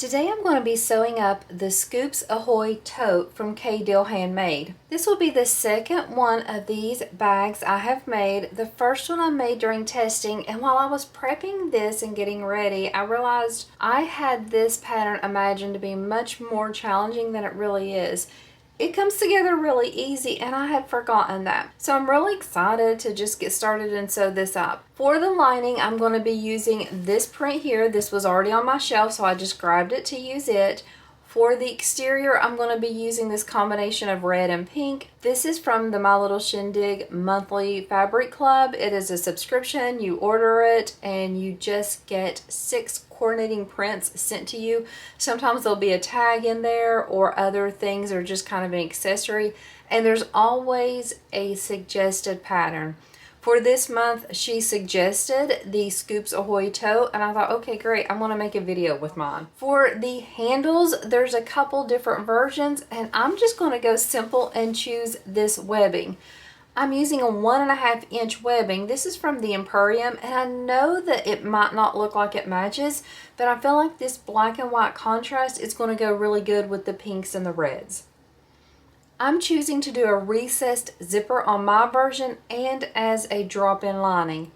Today I'm going to be sewing up the Scoops Ahoy Tote from K.dill Handmade. This will be the second one of these bags I have made. The first one I made during testing, and while I was prepping this and getting ready, I realized I had this pattern imagined to be much more challenging than it really is. It comes together really easy, and I had forgotten that. So I'm really excited to just get started and sew this up. For the lining, I'm going to be using this print here. This was already on my shelf, so I just grabbed it to use it. For the exterior, I'm going to be using this combination of red and pink. This is from the My Little Shindig Monthly Fabric Club. It is a subscription. You order it and you just get 6 coordinating prints sent to you. Sometimes there'll be a tag in there or other things or just kind of an accessory. And there's always a suggested pattern. For this month, she suggested the Scoops Ahoy Tote, and I thought, okay, great, I'm gonna make a video with mine. For the handles, there's a couple different versions, and I'm just gonna go simple and choose this webbing. I'm using a 1.5 inch webbing. This is from the Emporium, and I know that it might not look like it matches, but I feel like this black and white contrast is gonna go really good with the pinks and the reds. I'm choosing to do a recessed zipper on my version and as a drop-in lining.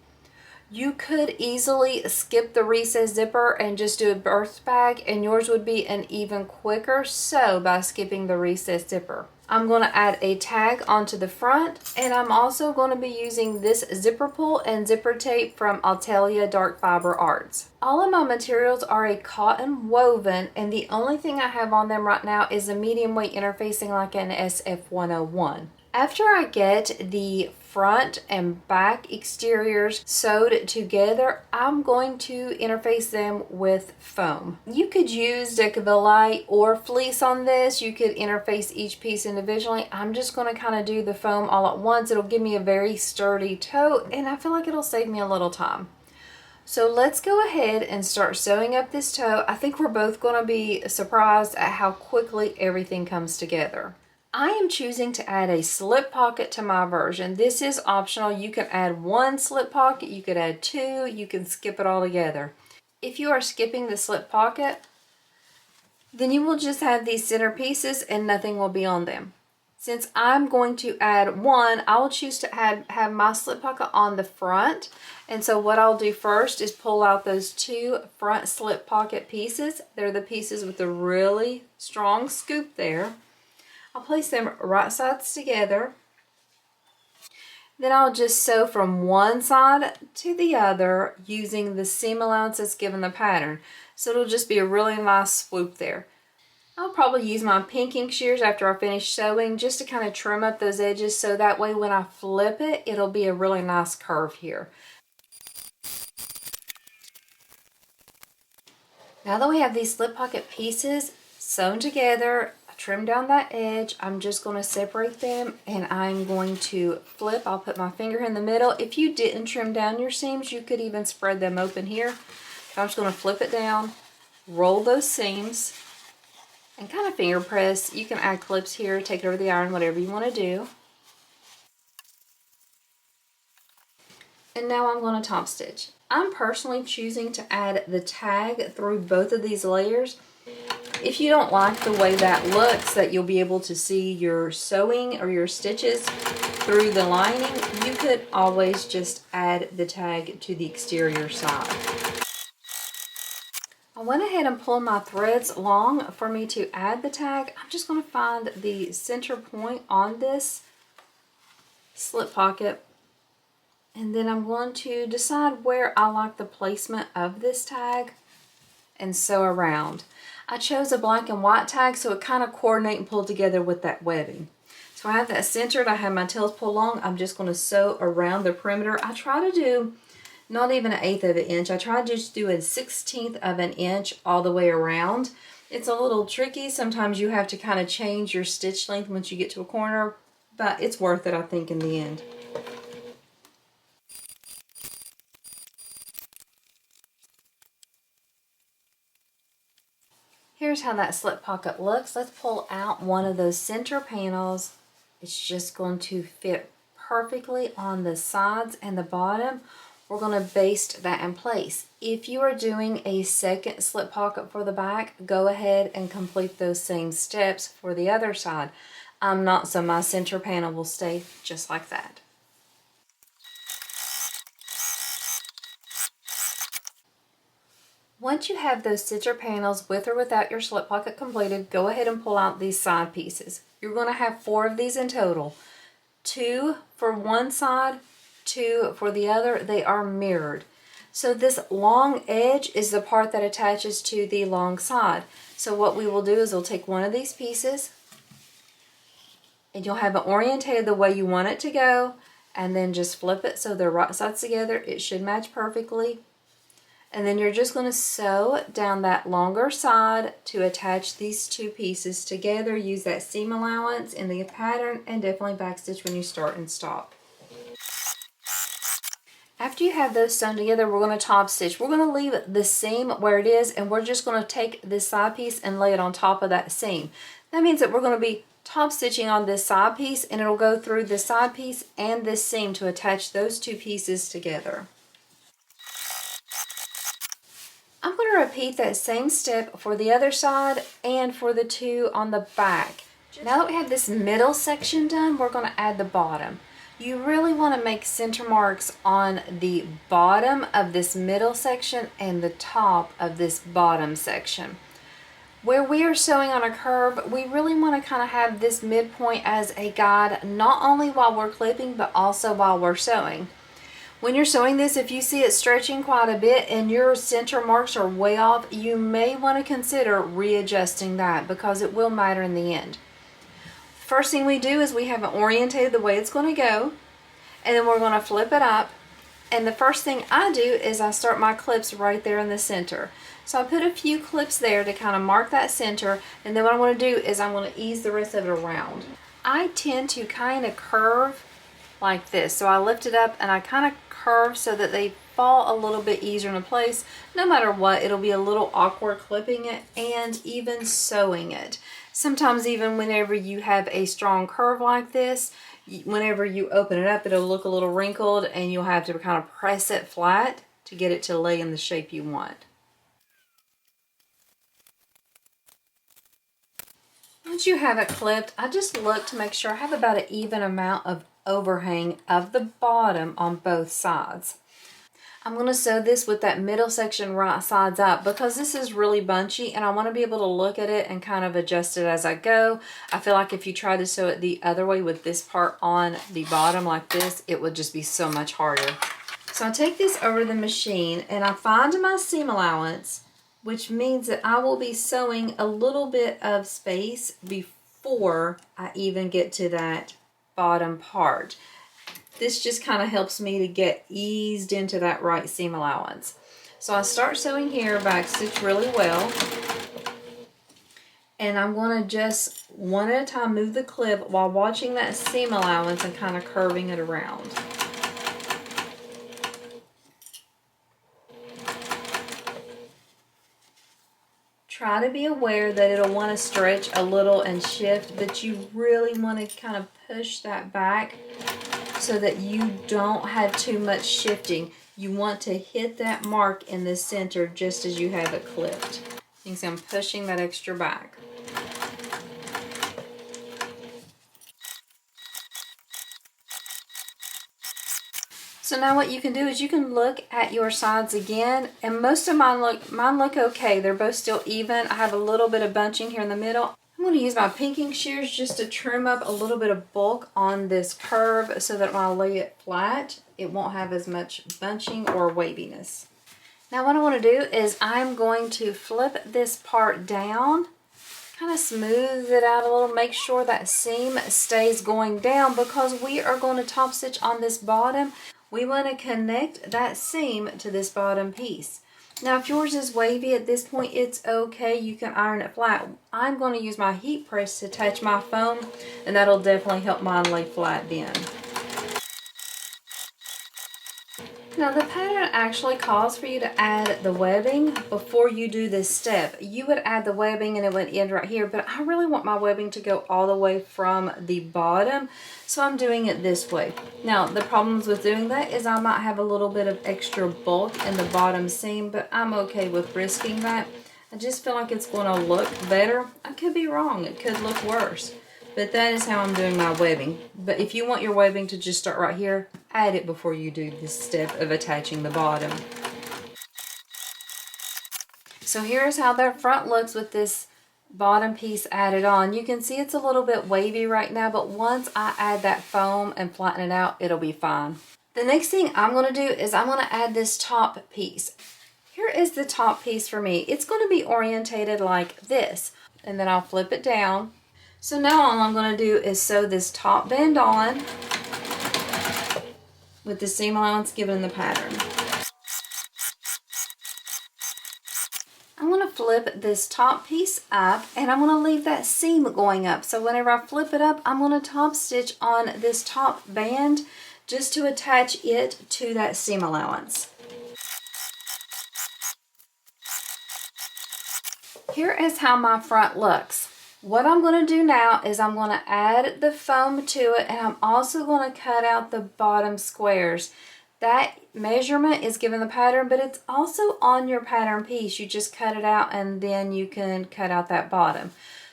You could easily skip the recessed zipper and just do a burst bag, and yours would be an even quicker sew by skipping the recessed zipper. I'm going to add a tag onto the front, and I'm also going to be using this zipper pull and zipper tape from Atelier Dark Fiber Arts. All of my materials are a cotton woven, and the only thing I have on them right now is a medium weight interfacing like an SF101. After I get the front and back exteriors sewed together, I'm going to interface them with foam. You could use K.dill light or fleece on this. You could interface each piece individually. I'm just going to kind of do the foam all at once. It'll give me a very sturdy tote, and I feel like it'll save me a little time. So let's go ahead and start sewing up this tote. I think we're both going to be surprised at how quickly everything comes together. I am choosing to add a slip pocket to my version. This is optional. You can add 1 slip pocket, you could add 2, you can skip it all together. If you are skipping the slip pocket, then you will just have these center pieces and nothing will be on them. Since I'm going to add 1, I will choose to have my slip pocket on the front. And so what I'll do first is pull out those 2 front slip pocket pieces. They're the pieces with the really strong scoop there. I'll place them right sides together. Then I'll just sew from one side to the other using the seam allowances given the pattern. So it'll just be a really nice swoop there. I'll probably use my pinking shears after I finish sewing just to kind of trim up those edges so that way when I flip it, it'll be a really nice curve here. Now that we have these slip pocket pieces sewn together, trim down that edge, I'm just going to separate them and I'm going to flip. I'll put my finger in the middle. If you didn't trim down your seams, you could even spread them open here. So I'm just going to flip it down, roll those seams, and kind of finger press. You can add clips here, take it over the iron, whatever you want to do. And now I'm going to top stitch. I'm personally choosing to add the tag through both of these layers. If you don't like the way that looks, that you'll be able to see your sewing or your stitches through the lining, you could always just add the tag to the exterior side. I went ahead and pulled my threads long for me to add the tag. I'm just going to find the center point on this slip pocket, and then I'm going to decide where I like the placement of this tag and sew around. I chose a black and white tag so it kind of coordinate and pull together with that webbing. So I have that centered, I have my tails pulled long. I'm just going to sew around the perimeter. I try to do not even 1/8 of an inch. I try to just do a 1/16 of an inch all the way around. It's a little tricky. Sometimes you have to kind of change your stitch length once you get to a corner, but it's worth it, I think, in the end. Here's how that slip pocket looks. Let's pull out one of those center panels. It's just going to fit perfectly on the sides and the bottom. we're going to baste that in place. If you are doing a second slip pocket for the back, go ahead and complete those same steps for the other side. I'm not, so my center panel will stay just like that. Once you have those center panels with or without your slip pocket completed, go ahead and pull out these side pieces. You're going to have 4 of these in total. 2 for one side, 2 for the other. They are mirrored. So this long edge is the part that attaches to the long side. So what we will do is we'll take one of these pieces and you'll have it orientated the way you want it to go, and then just flip it so they're right sides together. It should match perfectly. And then you're just going to sew down that longer side to attach these 2 pieces together. Use that seam allowance in the pattern and definitely backstitch when you start and stop. After you have those sewn together, we're going to top stitch. We're going to leave the seam where it is, and we're just going to take this side piece and lay it on top of that seam. That means that we're going to be top stitching on this side piece, and it'll go through this side piece and this seam to attach those 2 pieces together. I'm going to repeat that same step for the other side and for the 2 on the back. Now that we have this middle section done, we're going to add the bottom. You really want to make center marks on the bottom of this middle section and the top of this bottom section. Where we are sewing on a curve, we really want to kind of have this midpoint as a guide, not only while we're clipping, but also while we're sewing. When you're sewing this, if you see it stretching quite a bit and your center marks are way off, you may want to consider readjusting that because it will matter in the end. First thing we do is we have it orientated the way it's going to go, and then we're going to flip it up. And the first thing I do is I start my clips right there in the center. So I put a few clips there to kind of mark that center, and then what I'm going to do is I'm going to ease the rest of it around. I tend to kind of curve like this. So I lift it up and I kind of curve so that they fall a little bit easier into place. No matter what, it'll be a little awkward clipping it and even sewing it. Sometimes even whenever you have a strong curve like this, whenever you open it up, it'll look a little wrinkled and you'll have to kind of press it flat to get it to lay in the shape you want. Once you have it clipped, I just look to make sure I have about an even amount of overhang of the bottom on both sides. I'm going to sew this with that middle section right sides up because this is really bunchy and I want to be able to look at it and kind of adjust it as I go. I feel like if you try to sew it the other way with this part on the bottom like this, it would just be so much harder. So I take this over to the machine and I find my seam allowance, which means that I will be sewing a little bit of space before I even get to that bottom part. This just kind of helps me to get eased into that right seam allowance. So I start sewing here, backstitch really well, and I'm going to just one at a time move the clip while watching that seam allowance and kind of curving it around. Try to be aware that it'll want to stretch a little and shift, but you really want to kind of push that back so that you don't have too much shifting. You want to hit that mark in the center just as you have it clipped. You can see I'm pushing that extra back. So now what you can do is you can look at your sides again, and most of mine look okay. They're both still even. I have a little bit of bunching here in the middle. I'm going to use my pinking shears just to trim up a little bit of bulk on this curve so that when I lay it flat, it won't have as much bunching or waviness. Now what I want to do is I'm going to flip this part down, kind of smooth it out a little, make sure that seam stays going down because we are going to top stitch on this bottom. We want to connect that seam to this bottom piece. Now if yours is wavy at this point, it's okay, you can iron it flat. I'm going to use my heat press to attach my foam, and that'll definitely help mine lay flat then. Now the pattern actually calls for you to add the webbing before you do this step. You would add the webbing and it would end right here, but I really want my webbing to go all the way from the bottom, so I'm doing it this way. Now the problems with doing that is I might have a little bit of extra bulk in the bottom seam, but I'm okay with risking that. I just feel like it's going to look better. I could be wrong, it could look worse. But that is how I'm doing my webbing. But if you want your webbing to just start right here, add it before you do this step of attaching the bottom. So here's how their front looks with this bottom piece added on. You can see it's a little bit wavy right now, but once I add that foam and flatten it out, it'll be fine. The next thing I'm going to do is I'm going to add this top piece. Here is the top piece for me. It's going to be orientated like this, and then I'll flip it down. So now all I'm going to do is sew this top band on with the seam allowance given in the pattern. I'm going to flip this top piece up and I'm going to leave that seam going up. So whenever I flip it up, I'm going to top stitch on this top band just to attach it to that seam allowance. Here is how my front looks. What I'm going to do now is I'm going to add the foam to it, and I'm also going to cut out the bottom squares. That measurement is given the pattern, but it's also on your pattern piece. You just cut it out and then you can cut out that bottom.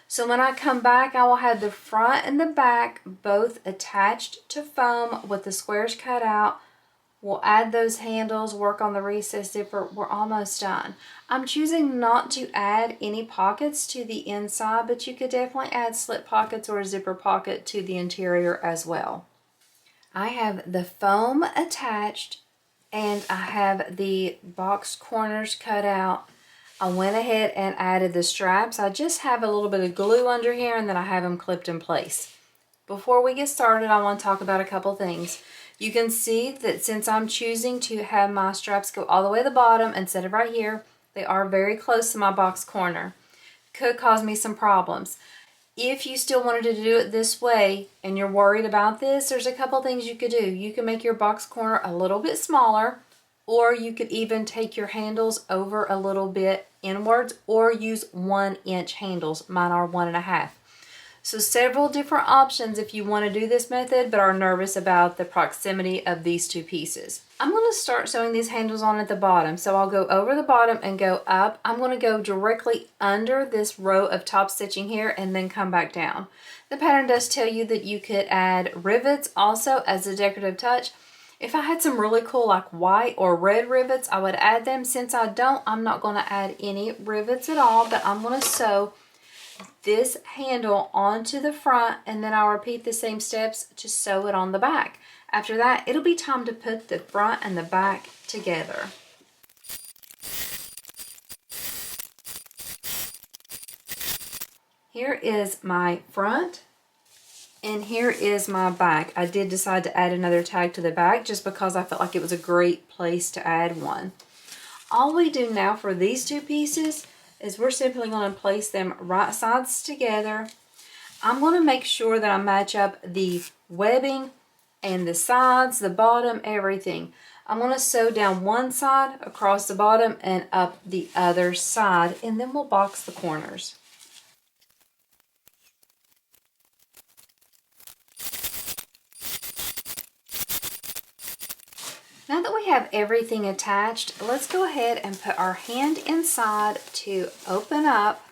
So when I come back, I will have the front and the back both attached to foam with the squares cut out. We'll add those handles, work on the recessed zipper. We're almost done. I'm choosing not to add any pockets to the inside, but you could definitely add slip pockets or a zipper pocket to the interior as well. I have the foam attached and I have the box corners cut out. I went ahead and added the straps. I just have a little bit of glue under here and then I have them clipped in place. Before we get started, I want to talk about a couple things. You can see that since I'm choosing to have my straps go all the way to the bottom instead of right here, they are very close to my box corner. Could cause me some problems. If you still wanted to do it this way and you're worried about this, there's a couple things you could do. You can make your box corner a little bit smaller, or you could even take your handles over a little bit inwards or use 1-inch handles. Mine are 1.5. So several different options if you want to do this method but are nervous about the proximity of these two pieces. I'm going to start sewing these handles on at the bottom. So I'll go over the bottom and go up. I'm going to go directly under this row of top stitching here and then come back down. The pattern does tell you that you could add rivets also as a decorative touch. If I had some really cool like white or red rivets, I would add them. Since I don't, I'm not going to add any rivets at all, but I'm going to sew this handle onto the front and then I'll repeat the same steps to sew it on the back. After that, it'll be time to put the front and the back together. Here is my front and here is my back. I did decide to add another tag to the back just because I felt like it was a great place to add one. All we do now for these two pieces is we're simply going to place them right sides together. I'm going to make sure that I match up the webbing and the sides, the bottom, everything. I'm going to sew down one side across the bottom and up the other side, and then we'll box the corners. Now that we have everything attached, let's go ahead and put our hand inside to open up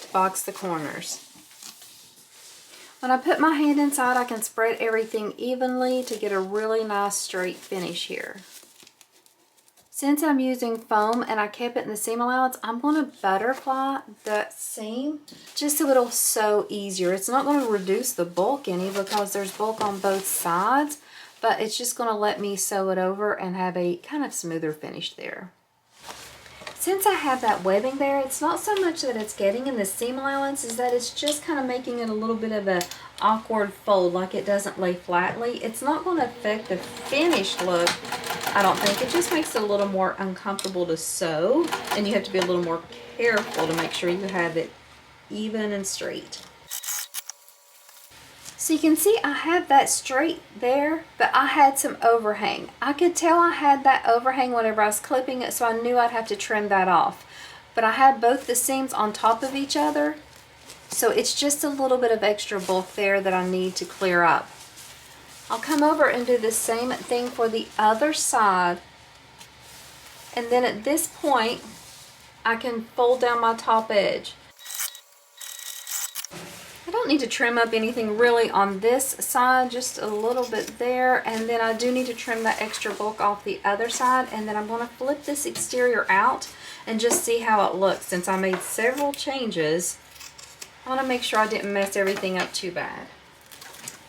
to box the corners. When I put my hand inside, I can spread everything evenly to get a really nice straight finish here. Since I'm using foam and I kept it in the seam allowance, I'm going to butterfly the seam just so it'll sew easier. It's not going to reduce the bulk any because there's bulk on both sides, but it's just going to let me sew it over and have a kind of smoother finish there. Since I have that webbing there, it's not so much that it's getting in the seam allowance, is that it's just kind of making it a little bit of an awkward fold, like it doesn't lay flatly. It's not going to affect the finished look, I don't think. It just makes it a little more uncomfortable to sew, and you have to be a little more careful to make sure you have it even and straight. So you can see I have that straight there, but I had some overhang. I could tell I had that overhang whenever I was clipping it, so I knew I'd have to trim that off. But I had both the seams on top of each other, so it's just a little bit of extra bulk there that I need to clear up. I'll come over and do the same thing for the other side, and then at this point I can fold down my top edge. I don't need to trim up anything really on this side, just a little bit there, and then I do need to trim that extra bulk off the other side, and then I'm going to flip this exterior out and just see how it looks. Since I made several changes, I want to make sure I didn't mess everything up too bad.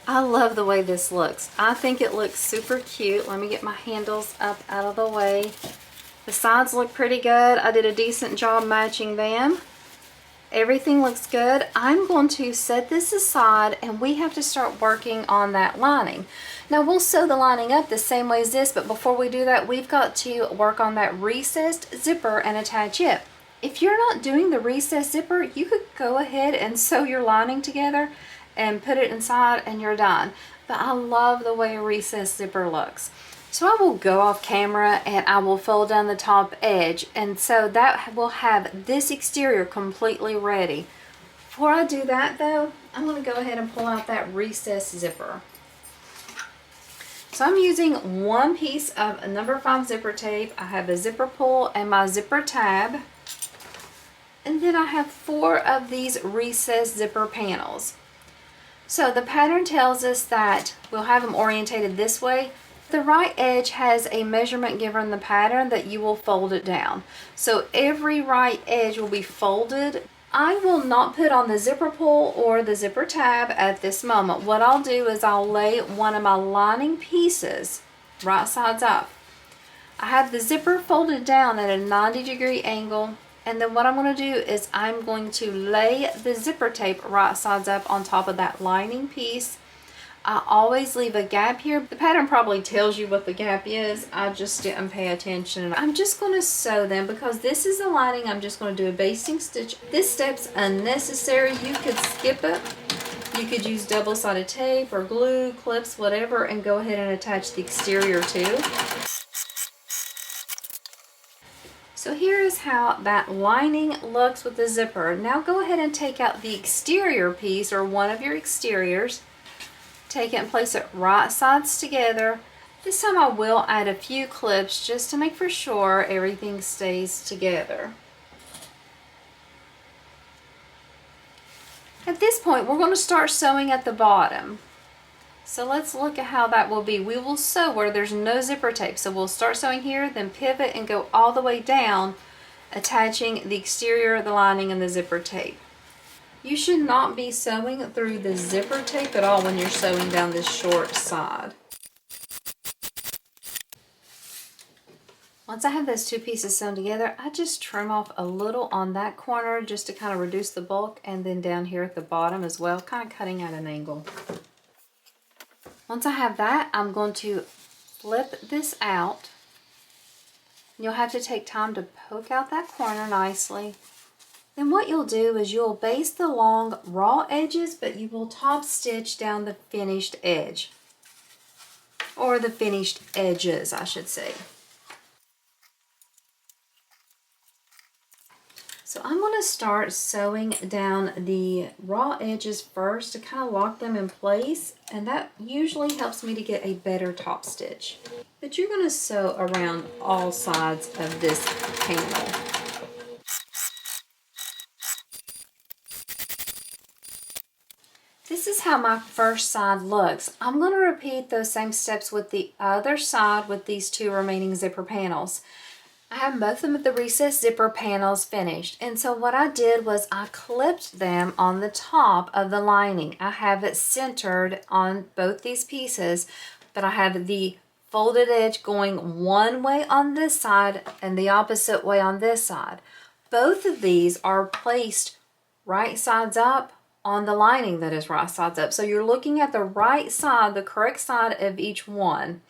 I love the way this looks. I think it looks super cute. Let me get my handles up out of the way. The sides look pretty good. I did a decent job matching them. Everything looks good. I'm going to set this aside and we have to start working on that lining. Now we'll sew the lining up the same way as this, but before we do that, we've got to work on that recessed zipper and attach it. If you're not doing the recessed zipper, you could go ahead and sew your lining together and put it inside and you're done. But I love the way a recessed zipper looks. So I will go off camera and I will fold down the top edge, and so that will have this exterior completely ready. Before I do that though, I'm going to go ahead and pull out that recessed zipper. So I'm using one piece of a number 5 zipper tape. I have a zipper pull and my zipper tab. And then I have 4 of these recessed zipper panels. So the pattern tells us that we'll have them orientated this way. The right edge has a measurement given in the pattern that you will fold it down. So every right edge will be folded. I will not put on the zipper pull or the zipper tab at this moment. What I'll do is I'll lay one of my lining pieces right sides up. I have the zipper folded down at a 90-degree angle, and then what I'm going to do is I'm going to lay the zipper tape right sides up on top of that lining piece. I always leave a gap here. The pattern probably tells you what the gap is. I just didn't pay attention. I'm just going to sew them because this is the lining. I'm just going to do a basting stitch. This step's unnecessary. You could skip it. You could use double-sided tape or glue, clips, whatever, and go ahead and attach the exterior too. So here is how that lining looks with the zipper. Now go ahead and take out the exterior piece or one of your exteriors. Take it and place it right sides together. This time I will add a few clips just to make for sure everything stays together. At this point, we're going to start sewing at the bottom. So let's look at how that will be. We will sew where there's no zipper tape. So we'll start sewing here, then pivot and go all the way down, attaching the exterior, the lining, and the zipper tape. You should not be sewing through the zipper tape at all when you're sewing down this short side. Once I have those 2 pieces sewn together, I just trim off a little on that corner just to kind of reduce the bulk, and then down here at the bottom as well, kind of cutting at an angle. Once I have that, I'm going to flip this out. You'll have to take time to poke out that corner nicely. Then what you'll do is you'll base the long raw edges, but you will top stitch down the finished edge. Or the finished edges, I should say. So I'm going to start sewing down the raw edges first to kind of lock them in place, and that usually helps me to get a better top stitch. But you're going to sew around all sides of this panel. This is how my first side looks. I'm going to repeat those same steps with the other side with these 2 remaining zipper panels. I have both of the recessed zipper panels finished, and so what I did was I clipped them on the top of the lining. I have it centered on both these pieces, but I have the folded edge going one way on this side and the opposite way on this side. Both of these are placed right sides up on the lining that is right sides up. So you're looking at the right side, the correct side of each one.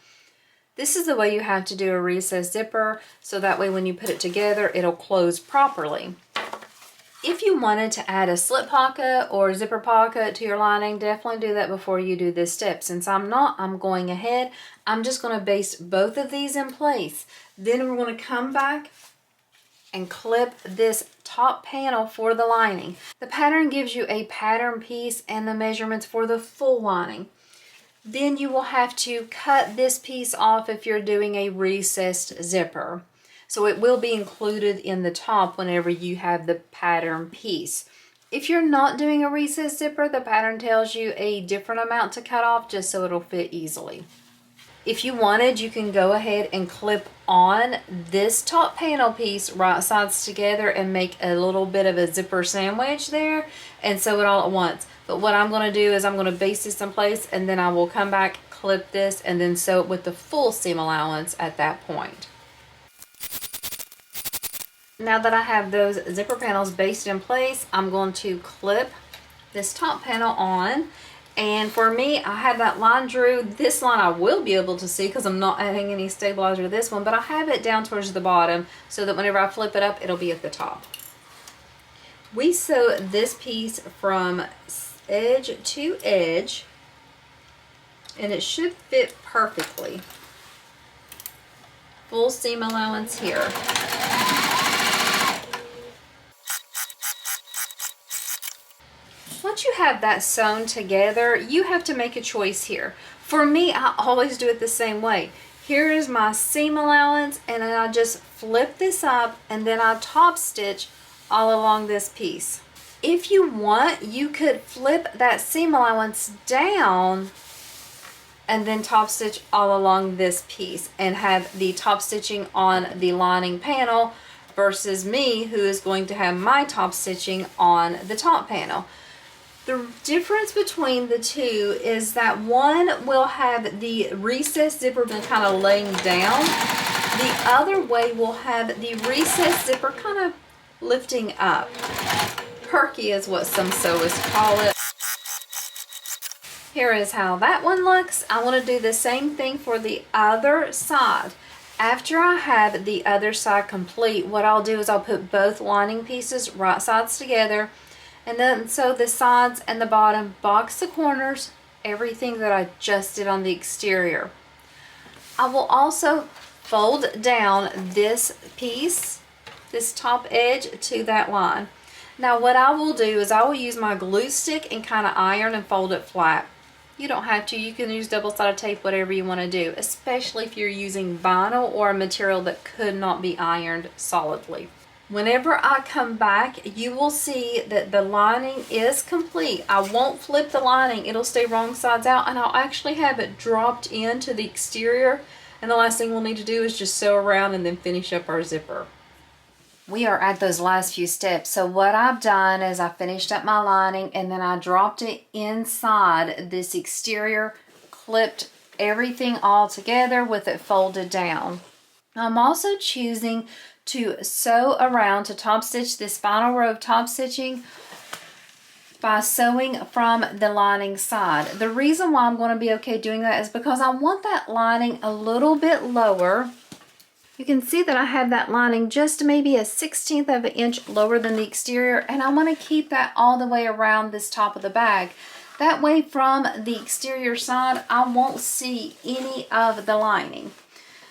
This is the way you have to do a recessed zipper, so that way when you put it together, it'll close properly. If you wanted to add a slip pocket or zipper pocket to your lining, definitely do that before you do this step. Since I'm not, I'm going ahead. I'm just going to baste both of these in place. Then we're going to come back and clip this top panel for the lining. The pattern gives you a pattern piece and the measurements for the full lining. Then you will have to cut this piece off if you're doing a recessed zipper. So it will be included in the top whenever you have the pattern piece. If you're not doing a recessed zipper, the pattern tells you a different amount to cut off just so it'll fit easily. If you wanted, you can go ahead and clip on this top panel piece right sides together and make a little bit of a zipper sandwich there and sew it all at once. But what I'm going to do is I'm going to baste this in place and then I will come back, clip this, and then sew it with the full seam allowance at that point. Now that I have those zipper panels basted in place, I'm going to clip this top panel on. And for me, I have that line drew. This line I will be able to see because I'm not adding any stabilizer to this one, but I have it down towards the bottom so that whenever I flip it up, it'll be at the top. We sew this piece from edge to edge, and it should fit perfectly. Full seam allowance here. Once you have that sewn together, you have to make a choice here. For me, I always do it the same way. Here is my seam allowance, and then I just flip this up and then I top stitch all along this piece. If you want, you could flip that seam allowance down and then top stitch all along this piece and have the top stitching on the lining panel versus me, who is going to have my top stitching on the top panel. The difference between the two is that one will have the recessed zipper kind of laying down. The other way will have the recessed zipper kind of lifting up. Perky is what some sewists call it. Here is how that one looks. I want to do the same thing for the other side. After I have the other side complete, what I'll do is I'll put both lining pieces right sides together, and then sew the sides and the bottom, box the corners, everything that I just did on the exterior. I will also fold down this piece, this top edge, to that line. Now what I will do is I will use my glue stick and kind of iron and fold it flat. You don't have to, you can use double-sided tape, whatever you want to do, especially if you're using vinyl or a material that could not be ironed solidly. Whenever I come back, you will see that the lining is complete. I won't flip the lining, it'll stay wrong sides out, and I'll actually have it dropped into the exterior, and the last thing we'll need to do is just sew around and then finish up our zipper. We are at those last few steps. So what I've done is I finished up my lining and then I dropped it inside this exterior, clipped everything all together with it folded down. I'm also choosing to sew around to top stitch this final row of top stitching by sewing from the lining side. The reason why I'm going to be okay doing that is because I want that lining a little bit lower. You can see that I have that lining just maybe a 1/16 of an inch lower than the exterior, and I want to keep that all the way around this top of the bag. That way from the exterior side, I won't see any of the lining.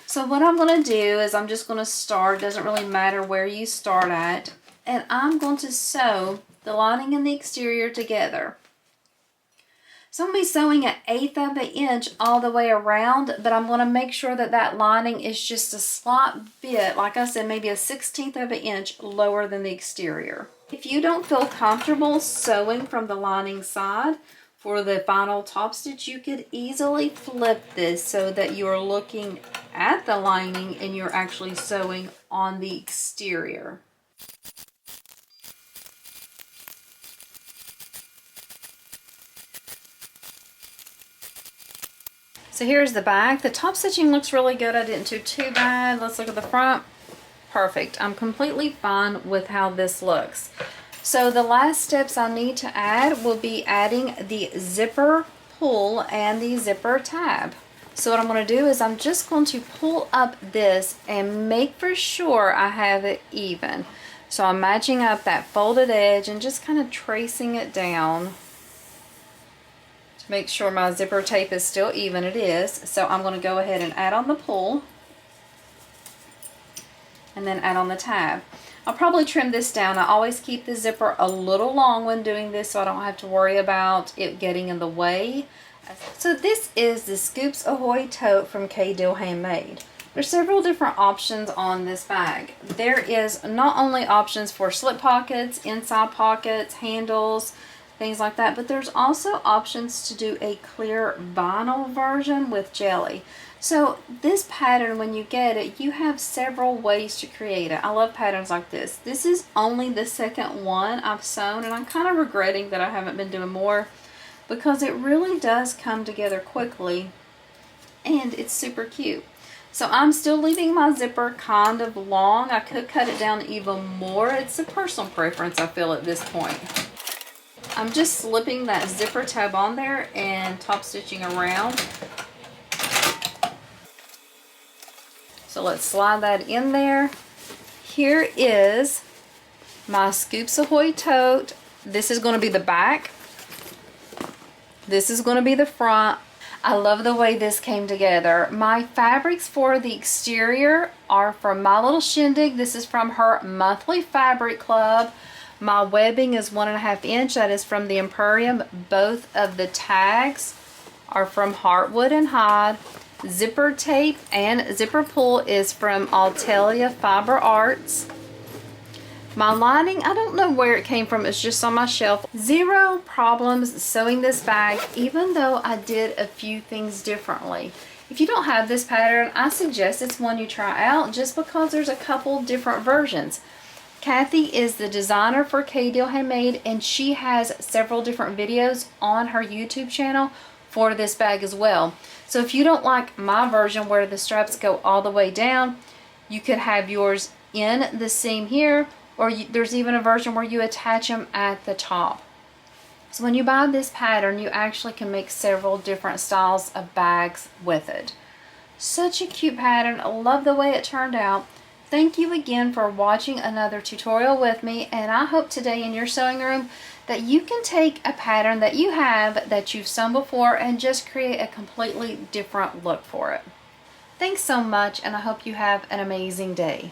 So what I'm going to do is I'm just going to start, doesn't really matter where you start at, and I'm going to sew the lining and the exterior together. So I'm going to be sewing an 1/8 of an inch all the way around, but I'm going to make sure that that lining is just a slight bit, like I said, maybe a 1/16 of an inch lower than the exterior. If you don't feel comfortable sewing from the lining side for the final top stitch, you could easily flip this so that you're looking at the lining and you're actually sewing on the exterior. So here's the back. The top stitching looks really good. I didn't do too bad. Let's look at the front. Perfect. I'm completely fine with how this looks. So the last steps I need to add will be adding the zipper pull and the zipper tab. So what I'm going to do is I'm just going to pull up this and make for sure I have it even. So I'm matching up that folded edge and just kind of tracing it down to make sure my zipper tape is still even. It is. So I'm going to go ahead and add on the pull and then add on the tab. I'll probably trim this down. I always keep the zipper a little long when doing this so I don't have to worry about it getting in the way. So this is the Scoops Ahoy Tote from K.dill Handmade. There's several different options on this bag. There is not only options for slip pockets, inside pockets, handles, things like that, but there's also options to do a clear vinyl version with jelly. So this pattern, when you get it, you have several ways to create it. I love patterns like this. This is only the second one I've sewn, and I'm kind of regretting that I haven't been doing more because it really does come together quickly and it's super cute. So I'm still leaving my zipper kind of long. I could cut it down even more. It's a personal preference, I feel, at this point. I'm just slipping that zipper tab on there and top stitching around. So let's slide that in there. Here is my Scoops Ahoy Tote. This is going to be the back. This is going to be the front. I love the way this came together. My fabrics for the exterior are from My Little Shindig. This is from her monthly fabric club. My webbing is 1.5 inch. That is from the Emporium. Both of the tags are from Heartwood and Hyde. Zipper tape and zipper pull is from Altelia Fiber Arts. My lining, I don't know where it came from. It's just on my shelf. Zero problems sewing this bag, even though I did a few things differently. If you don't have this pattern, I suggest it's one you try out just because there's a couple different versions. Kathy is the designer for K.dill Handmade, and she has several different videos on her YouTube channel for this bag as well. So if you don't like my version where the straps go all the way down, you could have yours in the seam here, or there's even a version where you attach them at the top. So when you buy this pattern, you actually can make several different styles of bags with it. Such a cute pattern. I love the way it turned out. Thank you again for watching another tutorial with me, and I hope today in your sewing room that you can take a pattern that you have that you've sewn before and just create a completely different look for it. Thanks so much, and I hope you have an amazing day.